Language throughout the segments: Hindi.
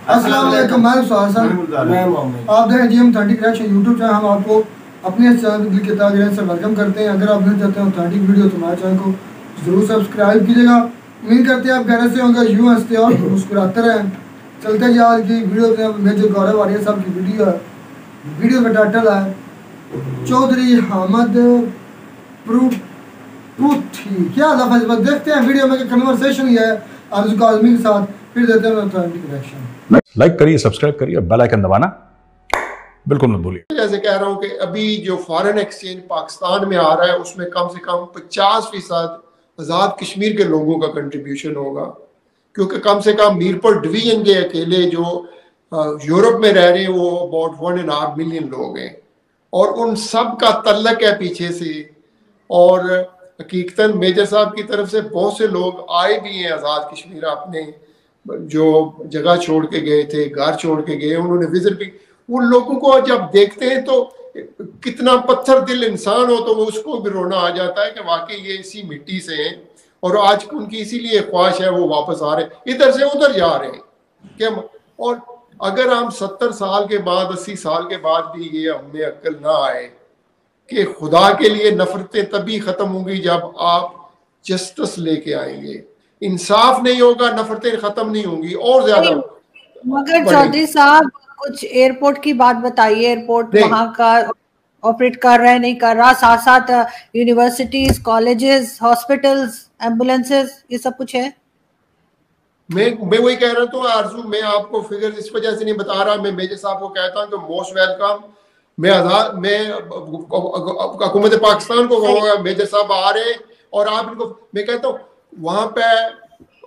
अस्सलाम वालेकुम, मैं आप देखें जी हम ऑथेंटिक रिएक्शन यूट्यूब चैनल। हम आपको अपने इस चैनल दिल के ताज़ से वेलकम करते हैं। अगर आप नहीं चाहते हैं ऑथेंटिक वीडियो तो हमारे चैनल को ज़रूर सब्सक्राइब कीजिएगा। उम्मीद करते हैं आप घर से होंगे, यूँ हंसते और मुस्कुराते रहें। चलते जी आज की वीडियो में जो गौरव वारियर साहब की वीडियो है, वीडियो का टाइटल है चौधरी हामिद प्रूथी। क्या लफ्ज़ बस देखते हैं वीडियो में कन्वर्सेशन ही है आरज़ू काज़मी के साथ, फिर देते हैं ऑथेंटिक रिएक्शन। लाइक करिए, सब्सक्राइब करिए और बेल आइकन दबाना बिल्कुल मत भूलिए। जैसे कह रहा हूँ कि अभी जो फॉरेन एक्सचेंज पाकिस्तान में आ रहा है उसमें कम से कम 50% आज़ाद कश्मीर के लोगों का कंट्रीब्यूशन होगा, क्योंकि कम से कम मीरपुर डिवीजन के अकेले जो यूरोप में रह रहे हैं वो अबाउट 1.5 मिलियन लोग हैं और उन सब का तल्लक है पीछे से। और हकीकतन मेजर साहब की तरफ से बहुत से लोग आए भी हैं आज़ाद कश्मीर, अपने जो जगह छोड़ के गए थे, घर छोड़ के गए, उन्होंने विजिट भी। उन लोगों को जब देखते हैं तो कितना पत्थर दिल इंसान हो तो उसको भी रोना आ जाता है कि वाकई ये इसी मिट्टी से हैं और आज उनकी इसीलिए ख्वाहिश है वो वापस आ रहे, इधर से उधर जा रहे हैं क्या। और अगर हम 70 साल के बाद 80 साल के बाद भी ये हमें अक्ल ना आए कि खुदा के लिए नफरतें तभी खत्म होंगी जब आप जस्टिस लेके आएंगे, इंसाफ नहीं होगा, नफरतें खत्म नहीं होंगी और ज्यादा। मगर चौधरी साहब कुछ एयरपोर्ट की बात बताइए, एयरपोर्ट वहां का ऑपरेट कर रहा है नहीं कर रहा, साथ साथ यूनिवर्सिटीज, कॉलेजेस, हॉस्पिटल्स, एम्बुलेंसेस, ये सब कुछ है। मैं वही कह रहा हूँ आरजू, मैं आपको फिगर इस वजह से नहीं बता रहा, मैं मेजर साहब को कहता हूँ कि मोस्ट वेलकम। मैं हुकूमत पाकिस्तान को कहूँगा मेजर साहब आ रहे हैं और आप इनको, मैं कहता हूँ वहाँ पे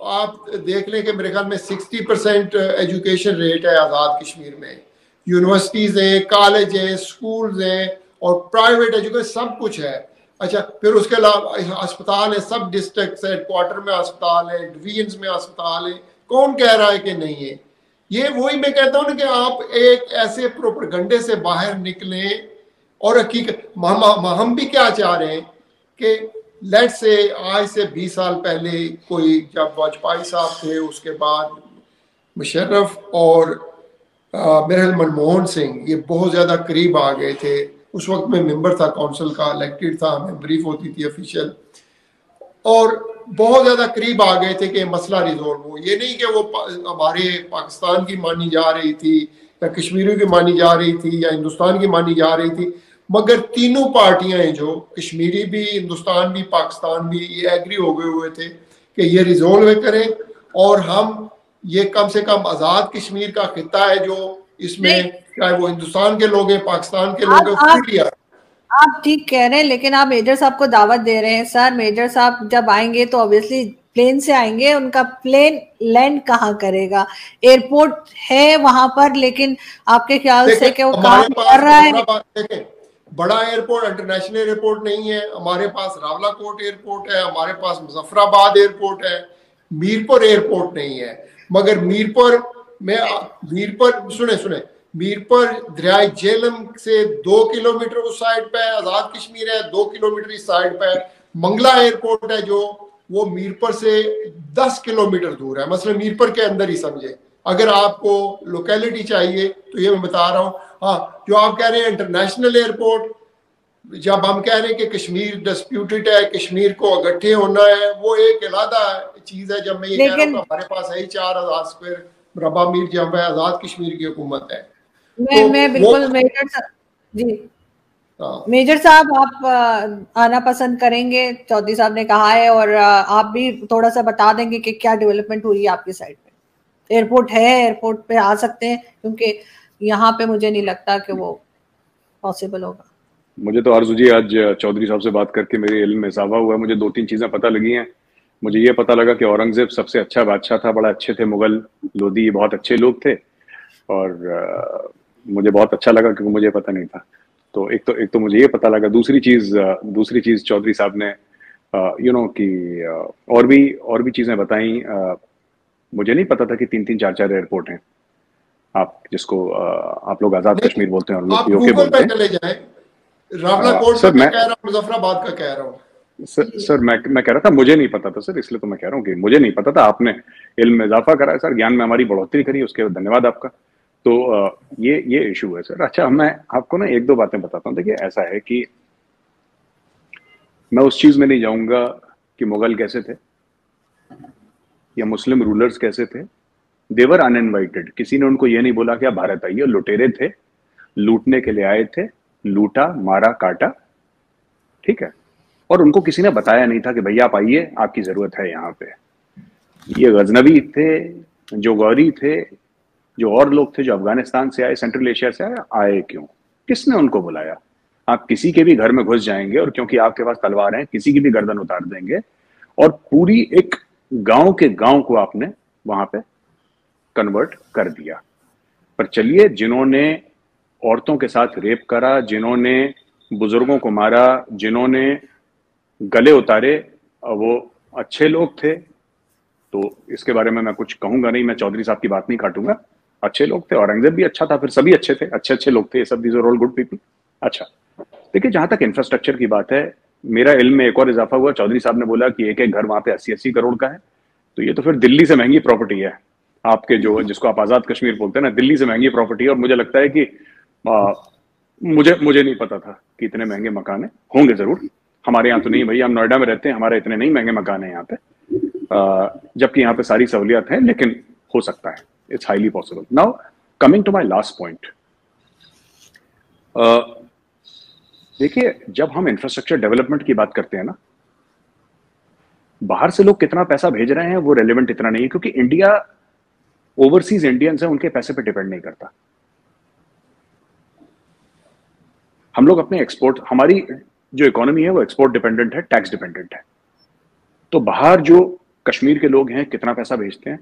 आप देख लें कि मेरे ख्याल में 60% एजुकेशन रेट है आज़ाद कश्मीर में। यूनिवर्सिटीज़ हैं, कॉलेज हैं, स्कूल्स हैं और प्राइवेट एजुकेशन सब कुछ है। अच्छा, फिर उसके अलावा अस्पताल है, सब डिस्ट्रिक्ट हेडक्वार्टर में अस्पताल है, डिवीजन में अस्पताल है। कौन कह रहा है कि नहीं है? ये वही मैं कहता हूँ ना कि आप एक ऐसे प्रोपेगेंडे से बाहर निकलें और हकीकत हम भी क्या चाह रहे हैं कि लेट से आज से 20 साल पहले कोई जब वाजपेयी साहब थे, उसके बाद मुशर्रफ और मेरे मनमोहन सिंह ये बहुत ज़्यादा करीब आ गए थे। उस वक्त में मेंबर था काउंसिल का, इलेक्टेड था, हमें ब्रीफ होती थी ऑफिशियल, और बहुत ज़्यादा करीब आ गए थे कि मसला रिजोल्व हो। ये नहीं कि वो हमारे पाकिस्तान की मानी जा रही थी या कश्मीरियों की मानी जा रही थी या हिंदुस्तान की मानी जा रही थी, मगर तीनों पार्टियां हैं जो कश्मीरी भी, हिंदुस्तान भी, पाकिस्तान भी, ये एग्री हो गए हुए थे कि ये रिजोल्व करें और हम ये कम से कम आज़ाद कश्मीर का खिता है जो इसमें चाहे वो हिंदुस्तान के लोग हैं, पाकिस्तान के लोग हैं। आप ठीक कह रहे हैं, लेकिन आप मेजर साहब को दावत दे रहे हैं। सर मेजर साहब जब आएंगे तो ऑब्वियसली प्लेन से आएंगे, उनका प्लेन लैंड कहाँ करेगा? एयरपोर्ट है वहां पर, लेकिन आपके ख्याल से क्या वो काम कर रहा है? बड़ा एयरपोर्ट, इंटरनेशनल एयरपोर्ट नहीं है हमारे पास। रावलाकोट एयरपोर्ट है हमारे पास, मुजफ्फराबाद एयरपोर्ट है, मीरपुर एयरपोर्ट नहीं है। मगर मीरपुर सुने मीरपुर दरियाई झेलम से 2 किलोमीटर उस साइड पे आज़ाद कश्मीर है, 2 किलोमीटर इस साइड पे मंगला एयरपोर्ट है जो वो मीरपुर से 10 किलोमीटर दूर है। मतलब मीरपुर के अंदर ही समझे। अगर आपको लोकेलिटी चाहिए तो ये मैं बता रहा हूँ। हाँ, जो आप कह रहे हैं इंटरनेशनल एयरपोर्ट, जब हम कह रहे हैं कि कश्मीर डिस्प्यूटेड है, कश्मीर को इकट्ठे होना है, वो एक अलग चीज है। जब मैं ये कह रहा हूँ हमारे पास है 4000 स्क्वायर मरबा मील जहाँ पे आज़ाद कश्मीर की हुकूमत है। मैं बिल्कुल मेजर साहब जी, मेजर साहब आप आना पसंद करेंगे? चौधरी साहब ने कहा है, और आप भी थोड़ा सा बता देंगे कि क्या डेवलपमेंट हुई है आपकी साइड पे? एयरपोर्ट है, एयरपोर्ट पे आ सकते हैं, क्योंकि यहाँ पे मुझे नहीं लगता कि वो पॉसिबल होगा। मुझे तो आरजू जी आज चौधरी साहब से बात करके मेरे इल्म में इजाफा हुआ है। मुझे 2-3 चीजें पता लगी हैं। मुझे ये पता लगा कि औरंगजेब सबसे अच्छा बादशाह था, बड़ा अच्छे थे। मुगल लोधी बहुत अच्छे लोग थे और मुझे बहुत अच्छा लगा क्योंकि मुझे पता नहीं था। तो एक तो मुझे ये पता लगा। दूसरी चीज चौधरी साहब ने कि और भी चीजें बताई। मुझे नहीं पता था कि 3-3 4-4 एयरपोर्ट हैं। आप जिसको आप लोग आज़ाद कश्मीर बोलते हैं और लोग पीओके बोलते हैं। रावलाकोट का कह रहा हूं, मुजफ्फराबाद का कह रहा हूं। सर मैं कह रहा था मुझे नहीं पता था सर, इसलिए तो मैं कह रहा हूँ कि मुझे नहीं पता था, आपने इल्म में इजाफा करा है सर, ज्ञान में हमारी बढ़ोतरी करी, उसके बाद धन्यवाद आपका। तो ये इशू है सर। अच्छा, मैं आपको ना एक दो बातें बताता हूँ। देखिए ऐसा है कि मैं उस चीज में नहीं जाऊंगा कि मुगल कैसे थे या मुस्लिम रूलर्स कैसे थे। देवर अनइनवाइटेड, किसी ने उनको ये नहीं बोला कि आप भारत आइए। लुटेरे थे, लूटने के लिए आए थे, लूटा मारा काटा, ठीक है। और उनको किसी ने बताया नहीं था कि भैया आप आइए, आपकी जरूरत है यहाँ पे। ये गजनबी थे, जो गौरी थे, जो और लोग थे जो अफगानिस्तान से आए, सेंट्रल एशिया से आए क्यों? किसने उनको बुलाया? आप किसी के भी घर में घुस जाएंगे और क्योंकि आपके पास तलवार है किसी की भी गर्दन उतार देंगे, और पूरी एक गांव के गांव को आपने वहां पे कन्वर्ट कर दिया। पर चलिए, जिन्होंने औरतों के साथ रेप करा, जिन्होंने बुजुर्गों को मारा, जिन्होंने गले उतारे, वो अच्छे लोग थे। तो इसके बारे में मैं कुछ कहूंगा नहीं, मैं चौधरी साहब की बात नहीं काटूंगा। अच्छे लोग थे, औरंगजेब भी अच्छा था, फिर सभी अच्छे थे, अच्छे अच्छे लोग थे, ये सब, these are all good people. अच्छा, देखिए जहां तक इंफ्रास्ट्रक्चर की बात है, मेरा इल्म में एक और इजाफा हुआ। चौधरी साहब ने बोला कि एक एक घर वहां पे 80-80 करोड़ का है, तो ये तो फिर दिल्ली से महंगी प्रॉपर्टी है आपके, जो जिसको आप आजाद कश्मीर बोलते हैं ना, दिल्ली से महंगी प्रॉपर्टी है। और मुझे लगता है कि मुझे नहीं पता था कि इतने महंगे मकान है, होंगे जरूर। हमारे यहाँ तो नहीं भैया, हम नोएडा में रहते हैं, हमारे इतने नहीं महंगे मकान है यहाँ पे, जबकि यहाँ पे सारी सहूलियत है, लेकिन हो सकता है, it's highly possible. Now coming to my last point, देखिए जब हम इंफ्रास्ट्रक्चर डेवलपमेंट की बात करते हैं ना, बाहर से लोग कितना पैसा भेज रहे हैं वो रेलेवेंट इतना नहीं है, क्योंकि इंडिया ओवरसीज इंडियंस है, उनके पैसे पे डिपेंड नहीं करता। हम लोग अपने एक्सपोर्ट, हमारी जो इकोनॉमी है वो एक्सपोर्ट डिपेंडेंट है, टैक्स डिपेंडेंट है। तो बाहर जो कश्मीर के लोग हैं कितना पैसा भेजते हैं,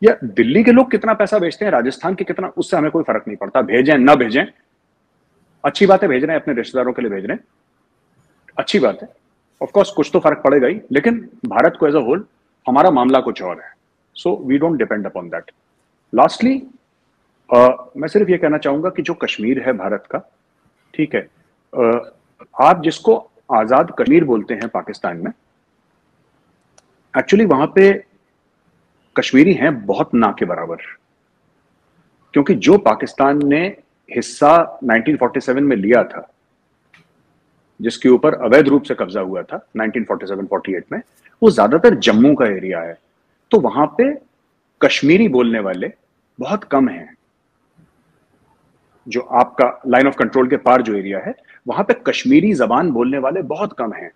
या दिल्ली के लोग कितना पैसा भेजते हैं, राजस्थान के कितना, उससे हमें कोई फर्क नहीं पड़ता। भेजें ना भेजें, अच्छी बात है, भेज रहे हैं, अपने रिश्तेदारों के लिए भेज रहे हैं, अच्छी बात है। ऑफ कोर्स कुछ तो फर्क पड़ेगा ही, लेकिन भारत को एज अ होल हमारा मामला कुछ और है, so we don't depend upon that. Lastly मैं सिर्फ ये कहना चाहूंगा कि जो कश्मीर है भारत का, ठीक है, आप जिसको आजाद कश्मीर बोलते हैं पाकिस्तान में, एक्चुअली वहां पे कश्मीरी हैं बहुत ना के बराबर, क्योंकि जो पाकिस्तान ने हिस्सा 1947 में लिया था, जिसके ऊपर अवैध रूप से कब्जा हुआ था 1947-48 में, वो ज्यादातर जम्मू का एरिया है। तो वहां पे कश्मीरी बोलने वाले बहुत कम हैं। जो आपका लाइन ऑफ कंट्रोल के पार जो एरिया है, वहां पे कश्मीरी जबान बोलने वाले बहुत कम हैं।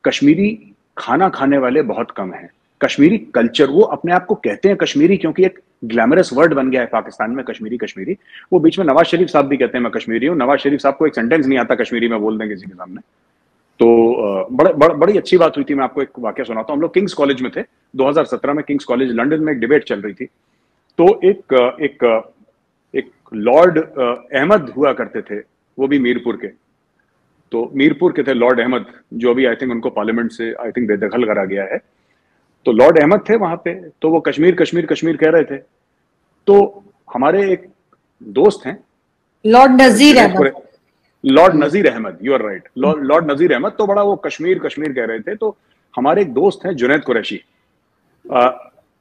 कश्मीरी खाना खाने वाले बहुत कम हैं। कश्मीरी कल्चर, वो अपने आप को कहते हैं कश्मीरी क्योंकि एक ग्लैमरस वर्ड बन गया है पाकिस्तान में कश्मीरी। वो बीच में नवाज शरीफ साहब भी कहते हैं मैं कश्मीरी हूं। नवाज शरीफ साहब को एक सेंटेंस नहीं आता कश्मीरी में बोल दें किसी के सामने। तो बड़ी अच्छी बात हुई थी। मैं आपको एक वाकया सुनाता हूं। हम लोग किंग्स कॉलेज में थे 2017 में, किंग्स कॉलेज लंदन में एक डिबेट चल रही थी। तो एक लॉर्ड अहमद हुआ करते थे, वो भी मीरपुर के। तो मीरपुर के थे लॉर्ड अहमद, जो अभी आई थिंक उनको पार्लियामेंट से आई थिंक बेदखल करा गया है। तो लॉर्ड अहमद थे वहां पे, तो वो कश्मीर कश्मीर कश्मीर कह रहे थे। तो हमारे एक दोस्त हैं Lord Nazir Ahmad, you are right, Lord Nazir Ahmad, तो बड़ा वो कश्मीर कश्मीर कह रहे थे। तो हमारे एक दोस्त हैं जुनैद कुरैशी।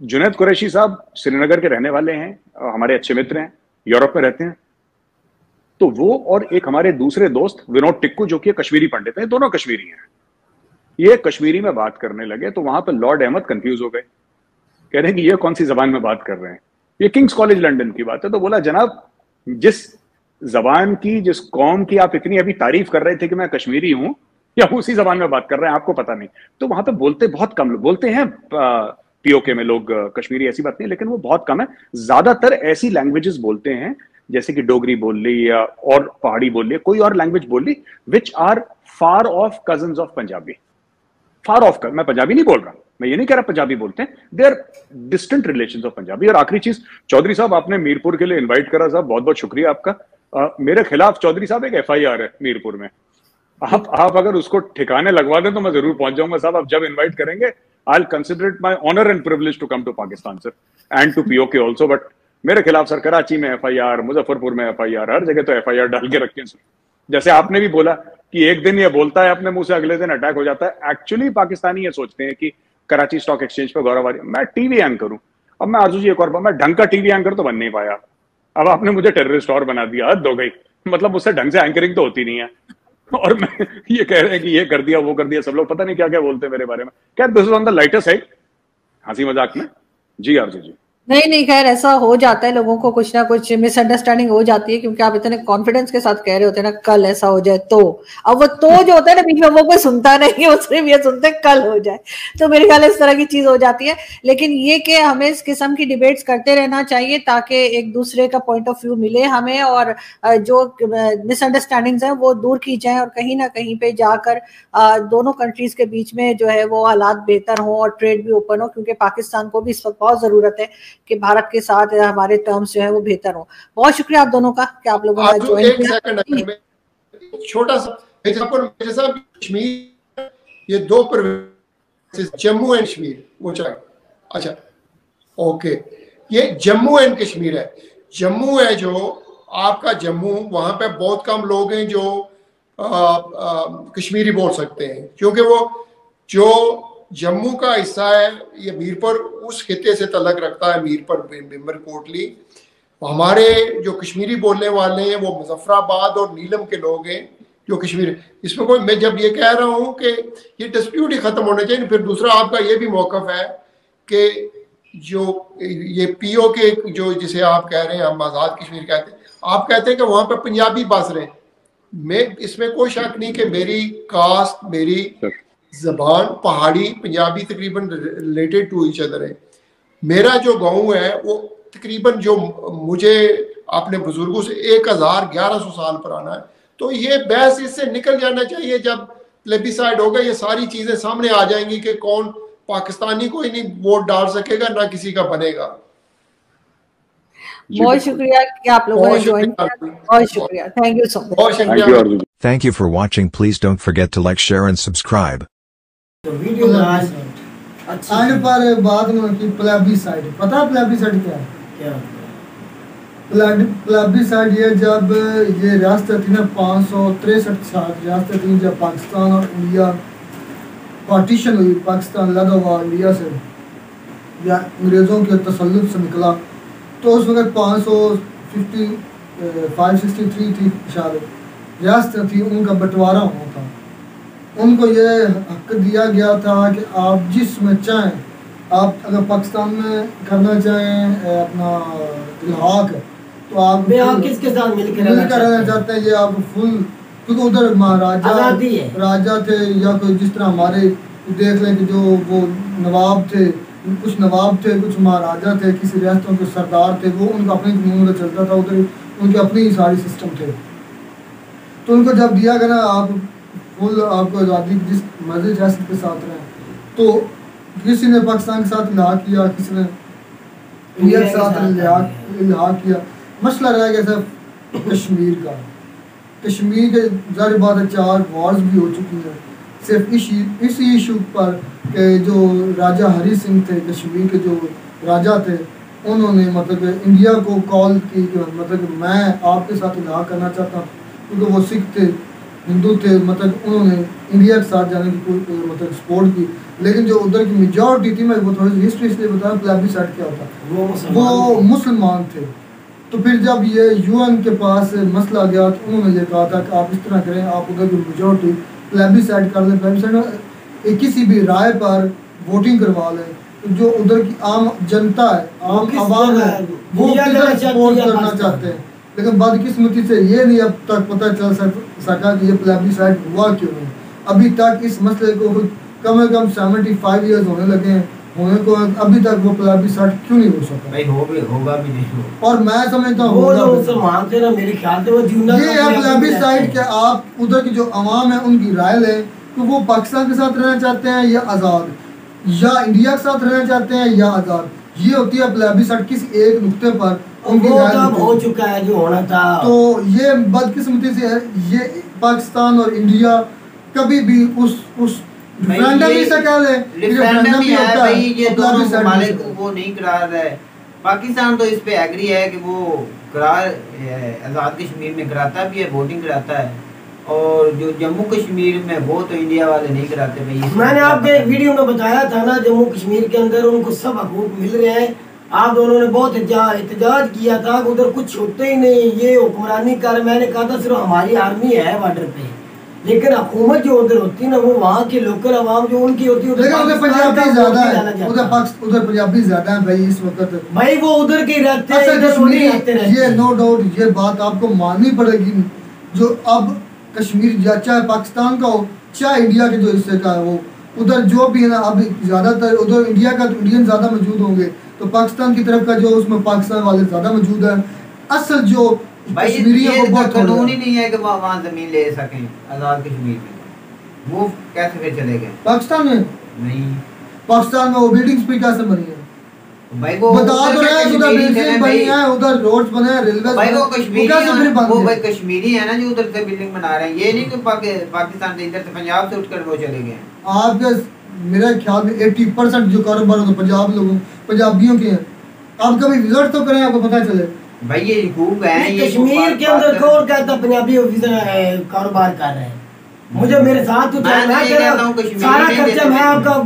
जुनैद कुरैशी साहब श्रीनगर के रहने वाले हैं, हमारे अच्छे मित्र हैं, यूरोप में रहते हैं। तो वो और एक हमारे दूसरे दोस्त विनोद टिक्कू, जो कि कश्मीरी पंडित हैं, दोनों कश्मीरी हैं। ये कश्मीरी में बात करने लगे तो वहां पर लॉर्ड अहमद कंफ्यूज हो गए, कह रहे हैं कि ये कौन सी जबान में बात कर रहे हैं। ये किंग्स कॉलेज लंदन की बात है। तो बोला जनाब, जिस जबान की, जिस कौम की आप इतनी अभी तारीफ कर रहे थे कि मैं कश्मीरी हूं, या उसी जबान में बात कर रहे हैं, आपको पता नहीं। तो वहां पे बोलते बहुत कम लोग बोलते हैं, पीओके में लोग कश्मीरी, ऐसी बात नहीं, लेकिन वो बहुत कम है। ज्यादातर ऐसी लैंग्वेजेस बोलते हैं जैसे कि डोगरी बोल ली या और पहाड़ी बोल ली, कोई और लैंग्वेज बोल ली, which are far off cousins of Punjabi. Far off, मैं पंजाबी नहीं बोल रहा, मैं ये नहीं कह रहा पंजाबी बोलते हैं, they are distant relations of Punjabi. और आखिरी चीज, चौधरी साहब आपने मीरपुर के लिए इनवाइट करा साहब, बहुत बहुत शुक्रिया आपका। मेरे खिलाफ चौधरी साहब एक FIR है मीरपुर में। आप अगर उसको ठिकाने लगवा दें तो मैं जरूर पहुंच जाऊंगा साहब। आप जब इन्वाइट करेंगे, I will consider it my honour and privilege to come to Pakistan sir, and to POK also. But मेरे खिलाफ सर कराची में FIR, मुजफ्फरपुर में FIR, हर जगह तो FIR डाल के रखें सर। जैसे आपने भी बोला कि एक दिन ये बोलता है अपने मुंह से, अगले दिन अटैक हो जाता है। एक्चुअली पाकिस्तानी ये सोचते हैं कि कराची स्टॉक एक्सचेंज पे गौरव आर्य, मैं टीवी एंकर हूं। अब मैं आरजू जी एक और बात, मैं ढंग का टीवी एंकर तो बन नहीं पाया, अब आपने मुझे टेररिस्ट और बना दिया, हद हो गई। मतलब मुझसे ढंग से एंकरिंग तो होती नहीं है, और मैं ये कह रहे हैं कि ये कर दिया वो कर दिया, सब लोग पता नहीं क्या क्या बोलते हैं मेरे बारे में। क्या this is on the lighter side, हंसी मजाक में। जी आरजू जी। नहीं, खैर ऐसा हो जाता है, लोगों को कुछ ना कुछ मिसअंडरस्टैंडिंग हो जाती है, क्योंकि आप इतने कॉन्फिडेंस के साथ कह रहे होते हैं ना कल ऐसा हो जाए तो, अब वो तो जो होता है ना बीच में वो कोई सुनता नहीं है, वो सिर्फ ये सुनते हैं कल हो जाए, तो मेरे ख्याल इस तरह की चीज हो जाती है। लेकिन ये कि हमें इस किस्म की डिबेट्स करते रहना चाहिए ताकि एक दूसरे का पॉइंट ऑफ व्यू मिले हमें, और जो मिसअंडरस्टैंडिंग्स हैं वो दूर की जाए, और कहीं ना कहीं पे जाकर दोनों कंट्रीज के बीच में जो है वो हालात बेहतर हों और ट्रेड भी ओपन हो, क्योंकि पाकिस्तान को भी इस वक्त बहुत जरूरत है कि भारत के साथ हमारे टर्म्स जो है वो बेहतर हो। बहुत शुक्रिया आप दोनों का कि आप लोगों ने ज्वाइन किया। छोटा सा एग्जांपल, जैसा कश्मीर, ये दो प्रोविंस जम्मू एंड कश्मीर, वो चाहे अच्छा ओके, ये जम्मू एंड कश्मीर है। जम्मू है जो आपका जम्मू, वहां पे बहुत कम लोग हैं जो कश्मीरी बोल सकते हैं, क्योंकि वो जो जम्मू का हिस्सा है ये मीरपुर उस खिते से तलक रखता है, मीरपुर बिम्बर कोटली। हमारे जो कश्मीरी बोलने वाले हैं वो मुजफ्फराबाद और नीलम के लोग हैं जो कश्मीर। इसमें कोई, मैं जब ये कह रहा हूँ कि ये डिस्प्यूट ही खत्म होना चाहिए। फिर दूसरा आपका ये भी मौकफ है कि जो ये पीओ के जो जिसे आप कह रहे हैं हम आज़ाद कश्मीर कहते हैं, आप कहते हैं कि वहाँ पर पंजाबी बस रहे। मैं इसमें कोई शक नहीं कि मेरी कास्ट, मेरी जबान पहाड़ी पंजाबी तकरीबन रिलेटेड टू ईच अदर है। मेरा जो गांव है वो तकरीबन जो मुझे अपने बुजुर्गों से 1100 साल पुराना है। तो ये बहस इससे निकल जाना चाहिए। जब प्लेबिसाइड होगा ये सारी चीजें सामने आ जाएंगी कि कौन पाकिस्तानी कोई नहीं वोट डाल सकेगा ना किसी का बनेगा। बहुत शुक्रिया कि आप लोगों ने ज्वाइन किया, बहुत शुक्रिया, थैंक यू सो मच। बहुत शुक्रिया। Thank you for watching. Please don't forget to like, share and subscribe. Video and पर बात में कि प्लेबिसाइड, पता है प्लेबिसाइड क्या है? क्या प्लेबिसाइड ये जब ये रियासत थी ना 563 रियासत थी, जब पाकिस्तान और इंडिया पार्टीशन हुई, पाकिस्तान अलग हुआ इंडिया से या अंग्रेज़ों के तसल्लुत से निकला, तो उस वक्त 563 थी शायद रियासत थी, उनका बंटवारा हुआ था। उनको ये हक दिया गया था कि आप जिसमें चाहें, आप अगर पाकिस्तान में करना चाहें अपना इल्हाक, तो आप किसके साथ मिलकर रहना चाहते हैं, ये आप फुल, क्योंकि उधर महाराजा राजा थे या कोई जिस तरह हमारे देख लें कि जो वो नवाब थे, कुछ नवाब थे, कुछ महाराजा थे, किसी रियासतों के सरदार थे, वो उनका अपने कानून में चलता था, उधर उनके अपने ही सारी सिस्टम थे। तो उनको जब दिया गया ना आप फुल आपको आज़ादी जिस मर्जी रियासत के साथ रहें, तो किसी ने पाकिस्तान के साथ इल्हाक किया, किसी ने इंडिया के साथ इल्हाक किया। मसला रह गया सिर्फ कश्मीर का। कश्मीर के ज़ाहिर बात है 4 वॉर्स भी हो चुकी हैं सिर्फ इसी इशू पर कि जो राजा हरी सिंह थे, कश्मीर के जो राजा थे, उन्होंने मतलब इंडिया को कॉल की कि मतलब मैं आपके साथ इल्हाक करना चाहता हूँ, क्योंकि वो सिख थे, हिंदू थे, मतलब उन्होंने इंडिया के साथ जाने की कोई मतलब सपोर्ट की। लेकिन जो उधर की मेजॉरिटी थी, मैं वो थोड़ी सी हिस्ट्री इसलिए बताया, प्लेबिसाइड क्या होता, वो मुसलमान थे। तो फिर जब ये यूएन के पास मसला गया तो उन्होंने ये कहा था कि आप इस तरह करें, आप उधर की मेजॉरिटी प्लेबिसाइड कर लें, प्लेबिसाइड किसी भी राय पर वोटिंग करवा लें, तो जो उधर की आम जनता है, आम आवाम है, वो किधर सपोर्ट करना चाहते हैं। लेकिन बदकिस्मती से ये नहीं अब तक पता चल सका कि ये प्लेबिसाइड हुआ क्यों नहीं। अभी तक इस मसले को कम से कम 75 ईयर्स होने लगे हैं, होने को अभी तक वो प्लेबिसाइड क्यों नहीं हो सका? भाई होगा भी नहीं। और मैं समझता हूँ वो जो मुसलमान थे ना, मेरे ख्याल से वो जीना ये है प्लेबिसाइड कि आप उधर की जो अवाम है उनकी राय लें कि वो पाकिस्तान के साथ रहना चाहते हैं या आज़ाद, या इंडिया के साथ रहना चाहते हैं या आज़ाद। ये होती है प्लेबिसाइड, किसी एक नुक्ते पर उनकी राय हो चुका है जो होना था। तो ये बदकिस्मती से है, ये पाकिस्तान और इंडिया कभी भी उस रेफरेंडम ही से कह ले, रेफरेंडम ही है भाई, ये दोनों ममालिक वो नहीं करा रहा है। पाकिस्तान तो इस पे एग्री है कि वो करार आज़ाद कश्मीर में कराता भी है, वोटिंग कराता है, और जो जम्मू कश्मीर में वो तो इंडिया वाले नहीं कराते भाई। मैंने आपके वीडियो में बताया था ना, जम्मू कश्मीर के अंदर उनको सब हकूक मिल रहे हैं। आप दोनों ने बहुत एहतजाज किया था, उधर कुछ होते ही नहीं, ये हुक्मरानी कर। मैंने कहा था सिर्फ हमारी आर्मी है बॉर्डर पे, लेकिन हुकूमत जो उधर होती है ना, वो वहाँ के लोकल आवाम जो उनकी होती है, उधर पंजाबी ज्यादा है, उधर पंजाबी ज्यादा है भाई इस वक्त भाई। वो उधर के रहते हैं, ये नो डाउट, ये बात आपको माननी पड़ेगी। जो अब कश्मीर या चाहे पाकिस्तान का हो चाहे इंडिया के जो हिस्से का है, वो उधर जो भी है ना, अब ज्यादातर उधर इंडिया का तो इंडियन ज्यादा मौजूद होंगे, तो पाकिस्तान की तरफ का जो उसमें पाकिस्तान वाले ज्यादा मौजूद है। असल जो कश्मीरी है वो बहुत कानून ही नहीं है कि वहाँ जमीन ले सकें आजाद कश्मीर में। वो कैसे फिर चले गए पाकिस्तान में? नहीं, पाकिस्तान में वो बिल्डिंग्स भी कैसे बनी है भाई? वो बता तो रहे हैं, उधर बिल्डिंग बनी है, उधर रोड्स बने हैं, रेलवे भाई। वो कश्मीरी वो भाई कश्मीरी है ना जो उधर से बिल्डिंग बना रहे हैं। ये नहीं कि पाकिस्तान से, इधर से पंजाब से उठकर वो चले गए। आपके मेरे ख्याल में 80% जो कारोबार हो तो पंजाब लोगों पंजाबियों के हैं। आप कभी विजिट तो करें, आपको पता चले भाई। ये खूब है, ये कश्मीर के अंदर कौन कहता पंजाबी कारोबार कर रहे हैं? मुझे मेरे साथ तो सारा खर्चा मैं आपका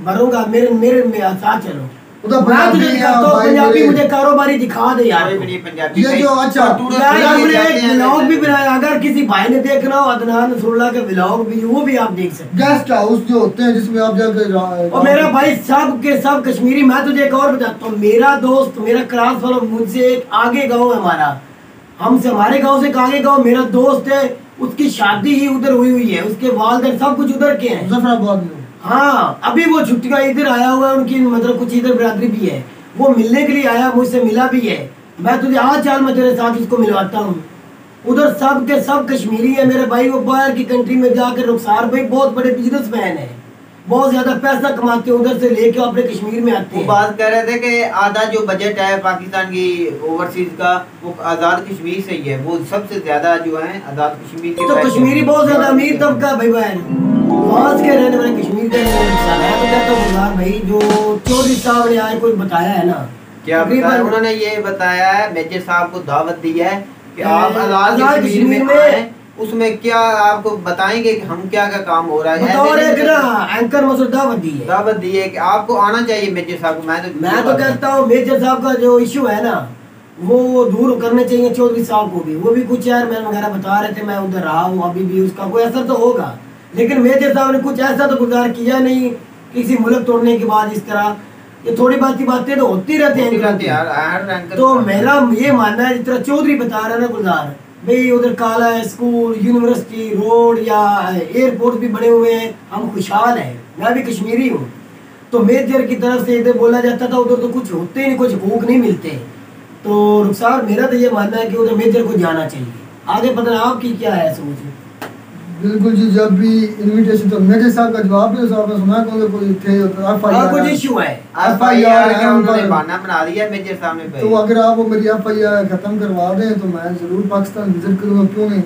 भरूंगा, मेरे साथ चलो। पंजाबी मुझे कारोबारी दिखा दे यार। ये जो अच्छा व्लॉग भी बनाया, अगर किसी भाई ने देखना हो अदनान नसरुल्लाह के व्लॉग भी, वो भी आप देख सकते हैं। गेस्ट हाउस जो होते हैं जिसमें आप जाकर, और मेरा भाई सब के सब कश्मीरी। मैं तुझे एक और बताता हूँ, मेरा दोस्त, मेरा क्लास वाला मुझसे एक आगे गाँव है हमारा, हमसे हमारे गाँव से एक आगे गाँव मेरा दोस्त है, उसकी शादी ही उधर हुई है, उसके वालिदैन सब कुछ उधर के हैं, मुजफ्फराबाद में। हाँ, अभी वो छुट्टियां इधर आया हुआ है, उनकी मतलब कुछ इधर बिरादरी भी है, वो मिलने के लिए आया, मुझसे मिला भी है। मैं तुझे आज चाल मैं तेरे साथ इसको मिलवाता हूँ। उधर सब के सब कश्मीरी है मेरे भाई। वो बाहर की कंट्री में जाकर रुखसार भाई बहुत बड़े बिजनेसमैन है, बहुत ज्यादा पैसा कमाते हैं, उधर से लेके अपने कश्मीर में आते हैं। वो बात कर रहे थे कि आधा जो बजट है पाकिस्तान की ओवरसीज का वो आजाद कश्मीर से ही है। वो सबसे ज्यादा जो है आजाद कश्मीर के, तो कश्मीरी बहुत ज्यादा अमीर तबका भाई बहन, आज के रहने वाले कश्मीर के भाई। जो चौधरी साहब ने आज कोई बताया है ना, क्या बताया? उन्होंने ये बताया है, मेजर साहब को दावत दी है कि आप आजाद कश्मीर में आए, उसमें क्या आपको बताएंगे कि हम क्या क्या काम हो रहा है। और एक ना एंकर मसूद दावत दी है कि आपको आना चाहिए मेजर साहब को। मैं तो कहता हूँ मेजर साहब का जो इशू है ना, वो दूर करने चाहिए चौधरी साहब को भी। वो भी कुछ चेयरमैन वगैरह बता रहे थे, मैं उधर रहा हूँ, अभी भी उसका कोई असर तो होगा, लेकिन मेजर साहब ने कुछ ऐसा तो गुजार किया नहीं किसी मुल्क तोड़ने के बाद। इस तरह ये थोड़ी बातें तो होती रहती हैं। तो मेरा ये मानना है, जिस तरह चौधरी बता रहा है ना गुलजार भाई, उधर काला है, स्कूल, यूनिवर्सिटी, रोड या एयरपोर्ट भी बने हुए हैं, हम खुशहाल हैं। मैं भी कश्मीरी हूँ, तो मेजर की तरफ से इधर बोला जाता था उधर तो कुछ होते नहीं, कुछ हकूक नहीं मिलते। तो रुखसार मेरा तो ये मानना है कि उधर मेजर को जाना चाहिए। आगे पता नहीं आपकी क्या है सोच? बिल्कुल जी, जब भी इनविटेशन तो मेजर साहब का जवाब भी आपने सुना कोई थे कुछ इशू है, एफआईआर का उन्होंने बहाना बना दिया मेजर साहब ने। तो अगर आप वो मेरी एफआईआर खत्म करवा दें तो मैं जरूर पाकिस्तान विजिट करूंगा, क्यों नहीं।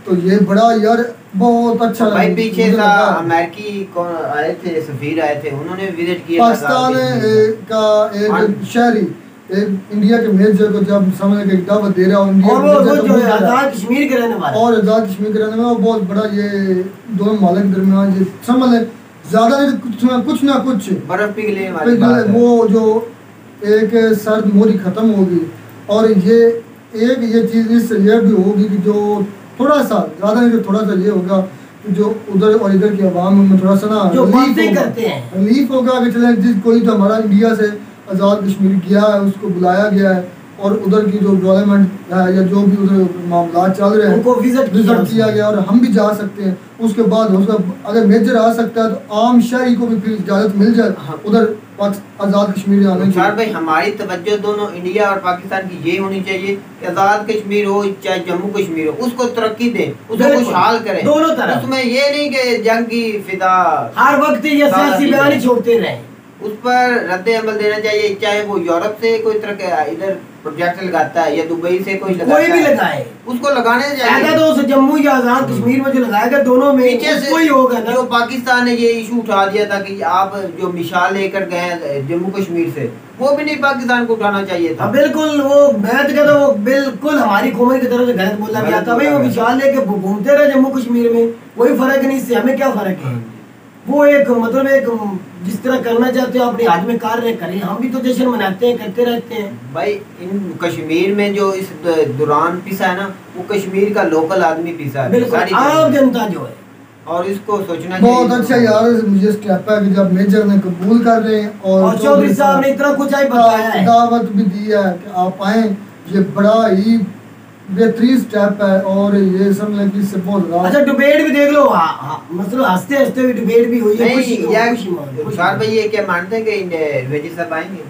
तो ये बड़ा यार बहुत अच्छा भाई। पीछे का अमेरिकी कौन आए थे, सफीर आए थे, उन्होंने विजिट किया पाकिस्तान का एक शहरी एक इंडिया के मेजर को जब समझ के दावत दे रहा हूँ, आजाद कश्मीर के रहने वाला और आजाद कश्मीर के रहने वाला, बहुत बड़ा ये दोनों मालिक दरमियान ये समझ लें ज्यादा नहीं कुछ ना कुछ बर्फ पिघले वाली वो जो एक सर्द मोरी खत्म होगी, और ये चीज इससे ये भी होगी कि जो थोड़ा सा ज्यादा नहीं, थोड़ा सा ये होगा जो उधर और इधर की आवाम में थोड़ा सा ना रिलीफ होगा कि चले जिस कोई तो हमारा इंडिया से आज़ाद कश्मीर गया है उसको बुलाया गया है, और उधर की जो डेवलपमेंट है या जो भी उधर मामला चल रहे हैं उनको विजिट किया गया, और हम भी जा सकते हैं। उसके बाद अगर मेजर आ सकता है तो आम शहरी को भी फिर इजाज़त मिल जाए उधर आज़ाद कश्मीर आने की। भाई हमारी तवज्जो दोनों इंडिया और पाकिस्तान की ये होनी चाहिए कि आज़ाद कश्मीर हो चाहे जम्मू कश्मीर हो, उसको तरक्की दें, उसको खुशहाल करें दोनों तरफ। उसमें ये नहीं कि जंग की फिदा हर वक्त ये सियासी बयान छोड़ते रहे, उस पर रद्द अमल देना चाहिए, चाहे वो यूरोप से कोई तरह का इधर प्रोजेक्ट लगाता है या दुबई से कोई भी लगाए, उसको लगाने चाहिए। तो उसे जम्मू या आजाद कश्मीर में जो लगाएगा दोनों में पीछे से कोई होगा ना। जो पाकिस्तान ने ये इशू उठा दिया था कि आप जो मिसाल लेकर गए जम्मू कश्मीर से, वो भी नहीं पाकिस्तान को उठाना चाहिए था। बिल्कुल, वो मैं तो कहता हूँ वो बिल्कुल हमारी हुकूमत की तरफ से गलत बोला गया था भाई। वो मिसाल लेके घूमते रहे जम्मू कश्मीर में, कोई फर्क नहीं, इससे हमें क्या फर्क है। वो एक मतलब एक जिस तरह करना चाहते हो अपने हाथ में कार्य करें, हम भी तो जश्न मनाते हैं, करते रहते हैं भाई। इन कश्मीर में जो इस दौरान पिसा है ना, वो कश्मीर का लोकल आदमी पिसा है, बिल्कुल आम जनता जो है, और इसको सोचना बहुत अच्छा यार। मुझे स्टेप है कि जब मेजर ने कबूल कर रहे हैं और चौधरी साहब ने इतना कुछ ही बताया है, दावत भी दी है कि आप आए, ये बड़ा ही बेहतरीन स्टेप है। और ये सब लगी से बहुत अच्छा डिबेट भी देख लो, मतलब हंसते हंसते भी डिबेट भी हुई है। खुशहाल भाई ये क्या मानते हैं कि वेजी साहब आएंगे?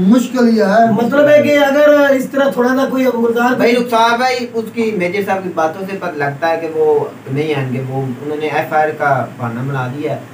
मुश्किल ही है, मतलब है कि अगर इस तरह थोड़ा सा कोई मुर्दार भाई रुखसार भाई उसकी मेजर साहब की बातों से पता लगता है कि वो नहीं आएंगे, वो उन्होंने एफआईआर का बहाना बना दिया है।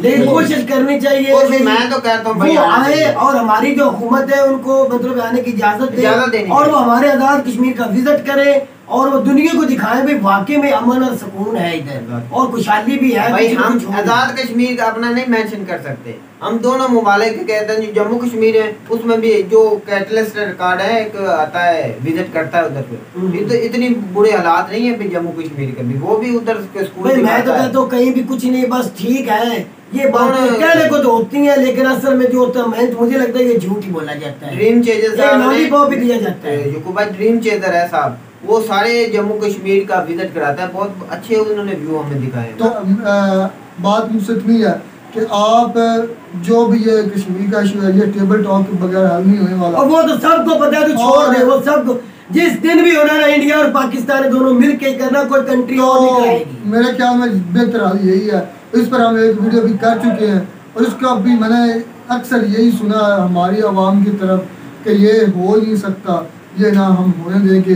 लेकिन कोशिश करनी चाहिए, मैं तो कहता हूँ वो आए और हमारी जो हुकूमत है उनको मतलब आने की इजाजत दे और वो हमारे आजाद कश्मीर का विजिट करे और वो दुनिया को दिखाए भाई वाकई में अमन और सुकून है इधर और खुशहाली भी है भाई। हम आजाद कश्मीर का अपना नहीं मेंशन कर सकते, हम दोनों मुमालिक के कहते हैं। जो जम्मू कश्मीर है उसमें भी जो कैटलिस्ट रिकॉर्ड है, एक आता है विजिट करता है उधर पे, तो इतनी बुरे हालात नहीं है जम्मू कश्मीर के भी, वो भी उधर के स्कूल। मैं तो कहता हूँ कहीं भी कुछ नहीं, बस ठीक है ये बात कहने को तो होती है, लेकिन असल में जो होता है मुझे लगता है ये झूठ ही बोला जाता है। ड्रीम चेजर लॉलीपॉप भी दिया जाता है, जो ड्रीम चेजर है साहब, वो सारे जम्मू कश्मीर का विजिट कराता है, बहुत अच्छे उन्होंने व्यू हमें दिखाए। तो बात मुझसे इतनी है कि आप जो भी ये कश्मीर का इशू है, ये टेबल टॉक के बगैर हल नहीं होने वाला। और वो तो सबको पता है, तो छोड़ दे वो सबको, जिस दिन भी होना ना इंडिया और पाकिस्तान दोनों मिलके करना, कोई कंट्री और नहीं करेगी। मेरे ख्याल में बेहतर हाल यही है। इस पर हम एक वीडियो भी कर चुके हैं और इसका भी मैंने अक्सर यही सुना है हमारी आवाम की तरफ कि ये हो नहीं सकता, ये ना हम होने देंगे।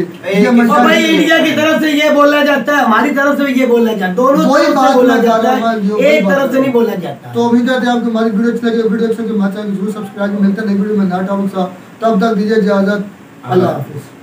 भाई इंडिया की तरफ से ये बोला जाता है, हमारी तरफ से भी ये बोला जाता है, दोनों तरफ से बोला जाता है, एक तरफ से नहीं बोला जाता। तो उम्मीद करते हैं आपको हमारी वीडियो अच्छी लगी। वीडियो अच्छी लगी हमारे चैनल को जरूर सब्सक्राइब, मिलते हैं नई वीडियो में। तब तक दीजिए इजाजत, अल्लाह हाफिज़।